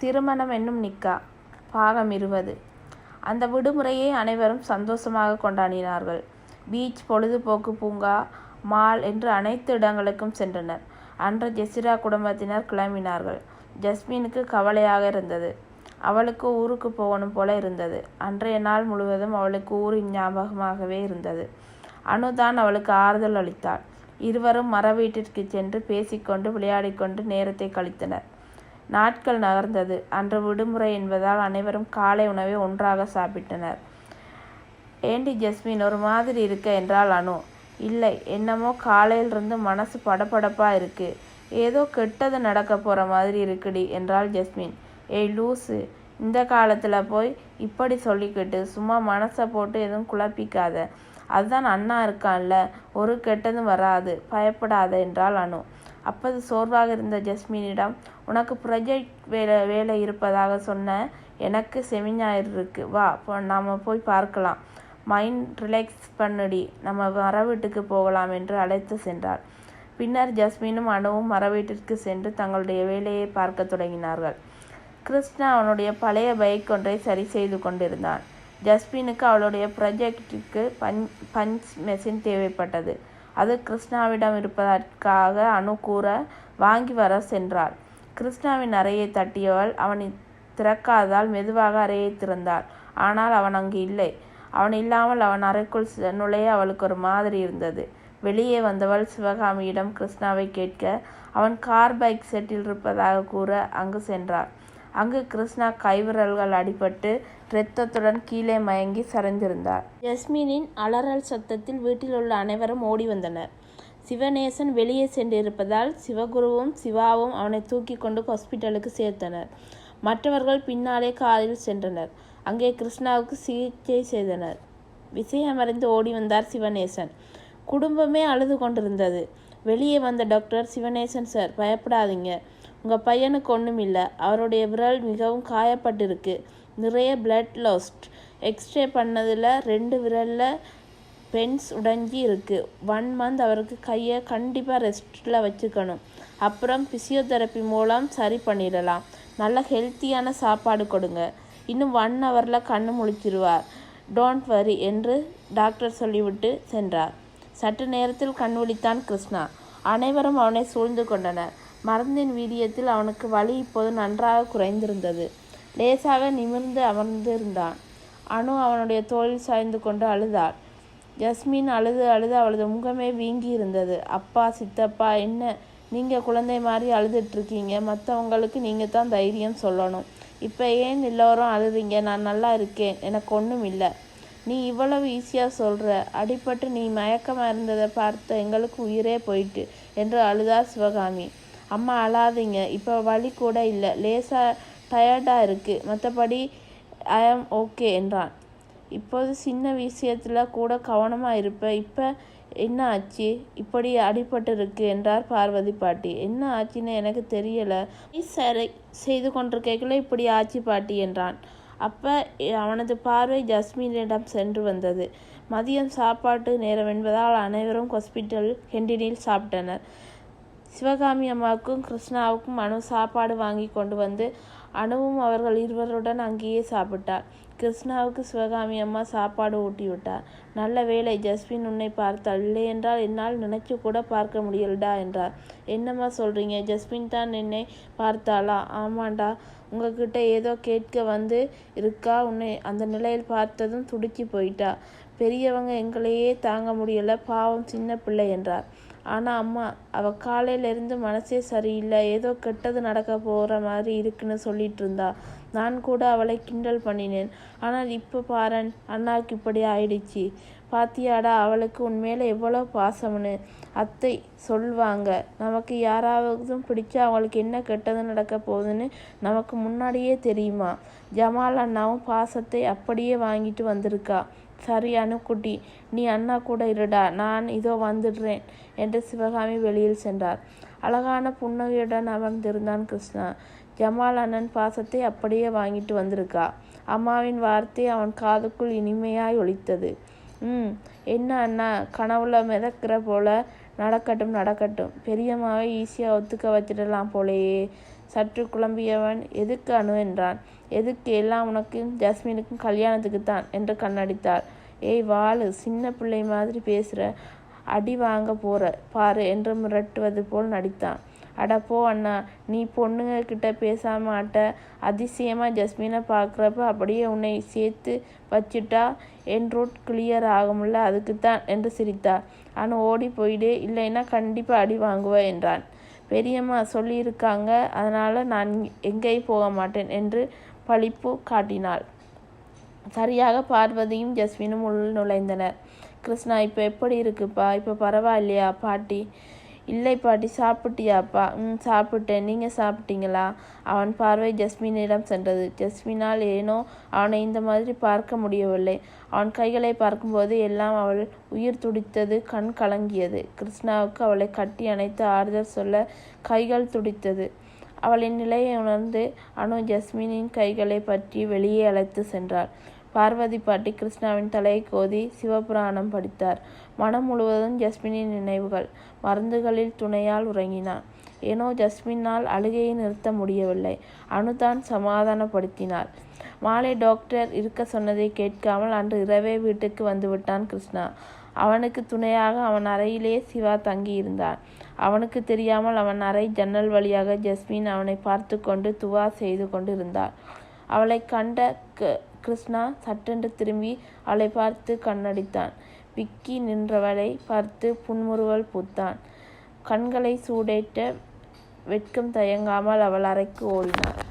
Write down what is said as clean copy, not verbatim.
திருமணம் என்னும் நிக்கா பாகம் 20. அந்த விடுமுறையை அனைவரும் சந்தோஷமாக கொண்டாடினார்கள். பீச், பொழுதுபோக்கு பூங்கா, மால் என்று அனைத்து இடங்களுக்கும் சென்றனர். அன்று ஜெசிரா குடும்பத்தினர் கிளம்பினார்கள். ஜஸ்மினுக்கு கவலையாக இருந்தது. அவளுக்கு ஊருக்கு போகணும் போல இருந்தது. அன்றைய நாள் முழுவதும் அவளுக்கு ஊரின் ஞாபகமாகவே இருந்தது. அனுதான் அவளுக்கு ஆறுதல் அளித்தாள். இருவரும் மர வீட்டிற்கு சென்று பேசிக்கொண்டு விளையாடிக்கொண்டு நேரத்தை கழித்தனர். நாட்கள் நகர்ந்தது. அன்று விடுமுறை என்பதால் அனைவரும் காலை உணவை ஒன்றாக சாப்பிட்டனர். ஏண்டி ஜஸ்மின், ஒரு மாதிரி இருக்க என்றாள் அனு. இல்லை, என்னமோ காலையிலிருந்து மனசு படபடப்பா இருக்கு. ஏதோ கெட்டது நடக்க போற மாதிரி இருக்குடி என்றாள் ஜஸ்மின். ஏய் லூசு, இந்த காலத்துல போய் இப்படி சொல்லிக்கிட்டு சும்மா மனசை போட்டு எதுவும் குழப்பிக்காத. அதுதான் அண்ணா இருக்கான்ல, ஒரு கெட்டதும் வராது, பயப்படாத என்றாள் அனு. அப்போது சோர்வாக இருந்த ஜஸ்மினிடம், உனக்கு ப்ரொஜெக்ட் வேலை இருப்பதாக சொன்ன, எனக்கு செமினார் இருக்கு, வா நாம் போய் பார்க்கலாம், மைண்ட் ரிலாக்ஸ் பண்ணுடி, நம்ம மர வீட்டுக்கு போகலாம் என்று அழைத்து சென்றாள். பின்னர் ஜஸ்மினும் அனுவும் மர வீட்டிற்கு சென்று தங்களுடைய வேலையை பார்க்க தொடங்கினார்கள். கிருஷ்ணா அவனுடைய பழைய பைக் ஒன்றை சரி செய்து கொண்டிருந்தான். ஜஸ்மினுக்கு அவளுடைய ப்ரொஜெக்டுக்கு பஞ்ச் மெஷின் தேவைப்பட்டது. அது கிருஷ்ணாவிடம் இருப்பதற்காக அனு கூற வாங்கி வர சென்றாள். கிருஷ்ணாவின் அறையை தட்டியவள் அவன் திறக்காததால் மெதுவாக அறையை திறந்தாள். ஆனால் அவன் அங்கு இல்லை. அவன் இல்லாமல் அவன் அறைக்குள் நுழைய அவளுக்கு ஒரு மாதிரி இருந்தது. வெளியே வந்தவள் சிவகாமியிடம் கிருஷ்ணாவை கேட்க, அவன் கார் பைக் செட்டில் இருப்பதாக கூற அங்கு சென்றாள். அங்கு கிருஷ்ணா கைவிரல்கள் அடிபட்டு இரத்தத்துடன் கீழே மயங்கி சரிந்திருந்தார். ஜஸ்மினின் அலறல் சத்தத்தில் வீட்டில் உள்ள அனைவரும் ஓடி வந்தனர். சிவநேசன் வெளியே சென்றிருப்பதால் சிவகுருவும் சிவாவும் அவனை தூக்கி கொண்டு ஹாஸ்பிட்டலுக்கு சேர்த்தனர். மற்றவர்கள் பின்னாலே காரில் சென்றனர். அங்கே கிருஷ்ணாவுக்கு சிகிச்சை செய்தனர். விஷயமறிந்து ஓடி வந்தார் சிவநேசன். குடும்பமே அழுது கொண்டிருந்தது. வெளியே வந்த டாக்டர், சிவநேசன் சார், பயப்படாதீங்க, உங்கள் பையனுக்கு ஒன்றும் இல்லை, அவருடைய விரல் மிகவும் காயப்பட்டிருக்கு, நிறைய பிளட் லாஸ்ட், எக்ஸ்ரே பண்ணதில் 2 விரலில் பென்ஸ் உடைஞ்சி இருக்குது, 1 மந்த் அவருக்கு கையை கண்டிப்பாக ரெஸ்ட்டில் வச்சுக்கணும், அப்புறம் பிசியோதெரப்பி மூலம் சரி பண்ணிடலாம், நல்ல ஹெல்த்தியான சாப்பாடு கொடுங்க, இன்னும் 1 ஹவரில் கண்ணு முழிச்சிருவார், டோன்ட் வரி என்று டாக்டர் சொல்லிவிட்டு சென்றார். சற்று நேரத்தில் கண் விழித்தான் கிருஷ்ணா. அனைவரும் அவனை சூழ்ந்து கொண்டனர். மருந்தின் வீரியத்தில் அவனுக்கு வலி இப்போது நன்றாக குறைந்திருந்தது. லேசாக நிமிர்ந்து அமர்ந்திருந்தான். அனு அவனுடைய தோளில் சாய்ந்து கொண்டு அழுதாள். ஜஸ்மின் அழுது அழுது அவளது முகமே வீங்கி இருந்தது. அப்பா, சித்தப்பா, என்ன நீங்கள் குழந்தை மாதிரி அழுதுட்ருக்கீங்க, மற்றவங்களுக்கு நீங்கள் தான் தைரியம் சொல்லணும், இப்போ ஏன் எல்லோரும் அழுறீங்க, நான் நல்லா இருக்கேன், எனக்கு ஒன்றும் இல்லை, நீ இவ்வளவு ஈஸியாக சொல்கிற, அடிபட்டு நீ மயக்கமாக இருந்ததை பார்த்த எங்களுக்கு உயிரே போயிட்டு என்று அழுதார் சிவகாமி. அம்மா அழாதீங்க, இப்போ வலி கூட இல்லை, லேசாக டயர்டாக இருக்குது, மற்றபடி ஐ ஆம் ஓகே என்றான். இப்போது சின்ன விஷயத்தில் கூட கவனமாக இருப்ப, இப்போ என்ன ஆச்சு, இப்படி அடிபட்டு இருக்கு என்றார் பார்வதி பாட்டி. என்ன ஆச்சுன்னு எனக்கு தெரியலை, சரி செய்து கொண்டிருக்கல இப்படி ஆச்சு பாட்டி என்றான். அப்போ அவனது பார்வை ஜஸ்மினிடம் சென்று வந்தது. மதியம் சாப்பாட்டு நேரம் என்பதால் அனைவரும் ஹாஸ்பிட்டல் கேண்டீனில் சாப்பிட்டனர். சிவகாமி அம்மாவுக்கும் கிருஷ்ணாவுக்கும் அனு சாப்பாடு வாங்கி கொண்டு வந்து அனுவும் அவர்கள் இருவருடன் அங்கேயே சாப்பிட்டார். கிருஷ்ணாவுக்கு சிவகாமி அம்மா சாப்பாடு ஊட்டிவிட்டார். நல்ல வேளை ஜஸ்மின் உன்னை பார்த்தாள், இல்லையென்றால் என்னால் நினைச்சு கூட பார்க்க முடியலடா என்றார். என்னம்மா சொல்கிறீங்க, ஜஸ்மின் தான் என்னை பார்த்தாளா? ஆமாண்டா, உங்ககிட்ட ஏதோ கேட்க வந்து இருக்கா, உன்னை அந்த நிலையில் பார்த்ததும் துடிச்சு போயிட்டா, பெரியவங்க எங்களையே தாங்க முடியலை, பாவம் சின்ன பிள்ளை என்றார். ஆனால் அம்மா, அவள் காலையிலேருந்து மனசே சரியில்லை, ஏதோ கெட்டது நடக்க போகிற மாதிரி இருக்குன்னு சொல்லிட்டு இருந்தா, நான் கூட அவளை கிண்டல் பண்ணினேன், ஆனால் இப்போ பாரன் அண்ணாவுக்கு இப்படி ஆயிடுச்சு, பாத்தியாடா அவளுக்கு உன்மேலே எவ்வளோ பாசம்னு. அத்தை சொல்வாங்க, நமக்கு யாராவதும் பிடிச்சா அவங்களுக்கு என்ன கெட்டது நடக்க போகுதுன்னு நமக்கு முன்னாடியே தெரியுமா. ஜமால் அண்ணாவும் பாசத்தை அப்படியே வாங்கிட்டு வந்திருக்கா. சரி அனுக்குட்டி, நீ அண்ணா கூட இருடா, நான் இதோ வந்துடுறேன் என்று சிவகாமி வெளியில் சென்றார். அழகான புன்னகையுடன் அமர்ந்திருந்தான் கிருஷ்ணா. ஜமால் அண்ணன் பாசத்தை அப்படியே வாங்கிட்டு வந்திருக்கா. அம்மாவின் வார்த்தை அவன் காதுக்குள் இனிமையாய் ஒலித்தது. என்ன அண்ணா, கனவுல மிதக்கிற போல, நடக்கட்டும் நடக்கட்டும், பெரியம்மாவை ஈஸியாக ஒத்துக்க வச்சிடலாம் போலேயே. சற்று குழம்பியவன், எதுக்கு அனு என்றான். எதுக்கு, எல்லாம் உனக்கும் ஜஸ்மினுக்கும் கல்யாணத்துக்குத்தான் என்று கண்ணடித்தாள். ஏய் வாளு, சின்ன பிள்ளை மாதிரி பேசுகிற, அடி வாங்க போற பாரு என்று மிரட்டுவது போல் நடித்தான். அட போ அண்ணா, நீ பொண்ணுங்க கிட்ட பேசாம மாட்ட. அதிசயமாக ஜஸ்மினை பார்க்குறப்ப அப்படியே உன்னை சேர்த்து வச்சுட்டா என் ரூட் கிளியர் ஆகும்ல, அதுக்குத்தான் என்று சிரித்தார். அனு ஓடி போயிடு, இல்லைன்னா கண்டிப்பாக அடி வாங்குவ என்றான். பெரியம்மா சொல்லியிருக்காங்க, அதனால் நான் எங்கேயும் போக மாட்டேன் என்று பழிப்பு காட்டினாள். சரியாக பார்வதியும் ஜஸ்மினும் உள் நுழைந்தனர். கிருஷ்ணா, இப்போ எப்படி இருக்குப்பா? இப்போ பரவாயில்லையா பாட்டி? இல்லை பாட்டி. சாப்பிட்டியாப்பா? சாப்பிட்டேன். நீங்கள் சாப்பிட்டீங்களா? அவன் பார்வை ஜஸ்மினிடம் சென்றது. ஜஸ்மினால் ஏனோ அவனை இந்த மாதிரி பார்க்க முடியவில்லை. அவன் கைகளை பார்க்கும்போது எல்லாம் அவள் உயிர் துடித்தது, கண் கலங்கியது. கிருஷ்ணாவுக்கு அவளை கட்டி அணைத்து ஆறுதல் சொல்ல கைகள் துடித்தது. அவளின் நிலையை உணர்ந்து அனு ஜஸ்மினின் கைகளை பற்றி வெளியே அழைத்து சென்றாள். பார்வதி பாட்டி கிருஷ்ணாவின் தலையை கோதி சிவபுராணம் படித்தார். மனம் முழுவதும் ஜஸ்மினின் நினைவுகள். மருந்துகளில் துணையால் உறங்கினான். ஏனோ ஜஸ்மினால் அழுகையை நிறுத்த முடியவில்லை. அனுதான் சமாதானப்படுத்தினாள். மாலை டாக்டர் இருக்க சொன்னதை கேட்காமல் அன்று இரவே வீட்டுக்கு வந்துவிட்டான் கிருஷ்ணா. அவனுக்கு துணையாக அவன் அறையிலே சிவா தங்கியிருந்தான். அவனுக்கு தெரியாமல் அவன் அறை ஜன்னல் வழியாக ஜஸ்மின் அவனை பார்த்து கொண்டு துவா செய்து கொண்டு இருந்தாள். அவளை கண்ட கிருஷ்ணா சட்டென்று திரும்பி அவளை பார்த்து கண்ணடித்தான். விக்கி நின்றவளை பார்த்து புன்முறுவல் பூத்தான். கண்களை சூடேற்ற வெட்கம் தயங்காமல் அவள் அறைக்கு ஓடினார்.